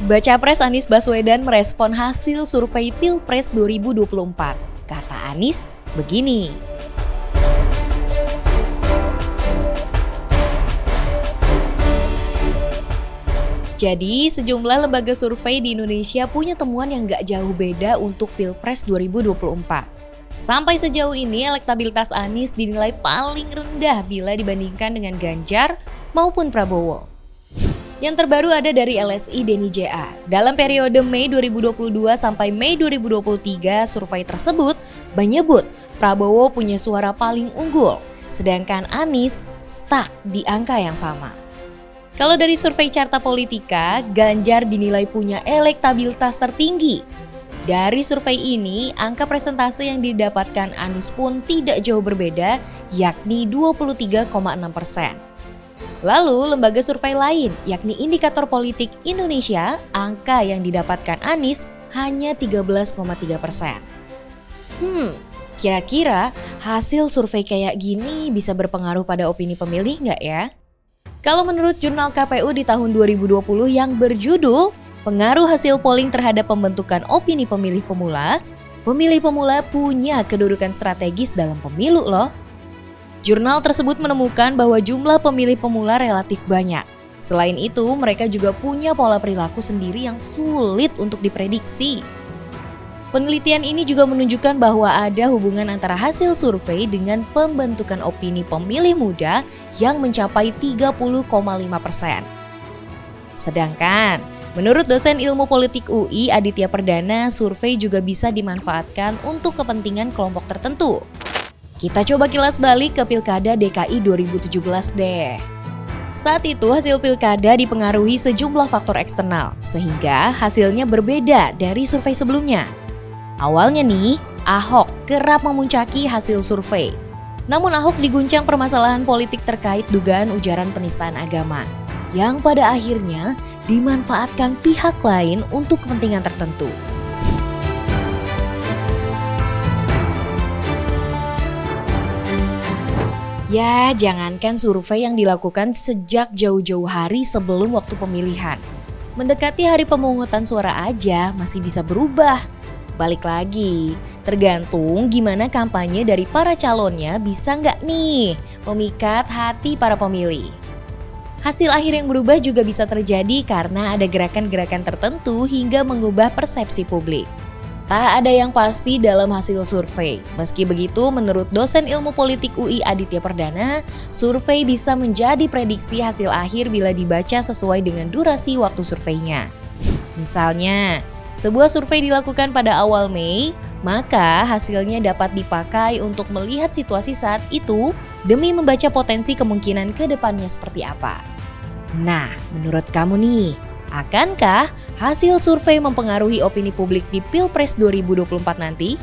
Baca Pres Anies Baswedan merespon hasil survei Pilpres 2024. Kata Anies begini. Jadi, sejumlah lembaga survei di Indonesia punya temuan yang gak jauh beda untuk Pilpres 2024. Sampai sejauh ini, elektabilitas Anies dinilai paling rendah bila dibandingkan dengan Ganjar maupun Prabowo. Yang terbaru ada dari LSI Denny JA. Dalam periode Mei 2022 sampai Mei 2023, survei tersebut menyebut Prabowo punya suara paling unggul, sedangkan Anies stuck di angka yang sama. Kalau dari survei Carta Politika, Ganjar dinilai punya elektabilitas tertinggi. Dari survei ini, angka presentase yang didapatkan Anies pun tidak jauh berbeda, yakni 23,6%. Lalu, lembaga survei lain, yakni Indikator Politik Indonesia, angka yang didapatkan Anies hanya 13,3%. Kira-kira hasil survei kayak gini bisa berpengaruh pada opini pemilih nggak ya? Kalau menurut jurnal KPU di tahun 2020 yang berjudul Pengaruh Hasil Polling Terhadap Pembentukan Opini Pemilih Pemula punya kedudukan strategis dalam pemilu loh. Jurnal tersebut menemukan bahwa jumlah pemilih pemula relatif banyak. Selain itu, mereka juga punya pola perilaku sendiri yang sulit untuk diprediksi. Penelitian ini juga menunjukkan bahwa ada hubungan antara hasil survei dengan pembentukan opini pemilih muda yang mencapai 30,5%. Sedangkan, menurut dosen ilmu politik UI Aditya Perdana, survei juga bisa dimanfaatkan untuk kepentingan kelompok tertentu. Kita coba kilas balik ke Pilkada DKI 2017 deh. Saat itu hasil Pilkada dipengaruhi sejumlah faktor eksternal, sehingga hasilnya berbeda dari survei sebelumnya. Awalnya nih, Ahok kerap memuncaki hasil survei. Namun Ahok diguncang permasalahan politik terkait dugaan ujaran penistaan agama, yang pada akhirnya dimanfaatkan pihak lain untuk kepentingan tertentu. Ya, jangankan survei yang dilakukan sejak jauh-jauh hari sebelum waktu pemilihan. Mendekati hari pemungutan suara aja masih bisa berubah. Balik lagi, tergantung gimana kampanye dari para calonnya bisa nggak nih memikat hati para pemilih. Hasil akhir yang berubah juga bisa terjadi karena ada gerakan-gerakan tertentu hingga mengubah persepsi publik. Tak ada yang pasti dalam hasil survei. Meski begitu, menurut dosen ilmu politik UI Aditya Perdana, survei bisa menjadi prediksi hasil akhir bila dibaca sesuai dengan durasi waktu surveinya. Misalnya, sebuah survei dilakukan pada awal Mei, maka hasilnya dapat dipakai untuk melihat situasi saat itu demi membaca potensi kemungkinan ke depannya seperti apa. Nah, menurut kamu nih, akankah hasil survei mempengaruhi opini publik di Pilpres 2024 nanti?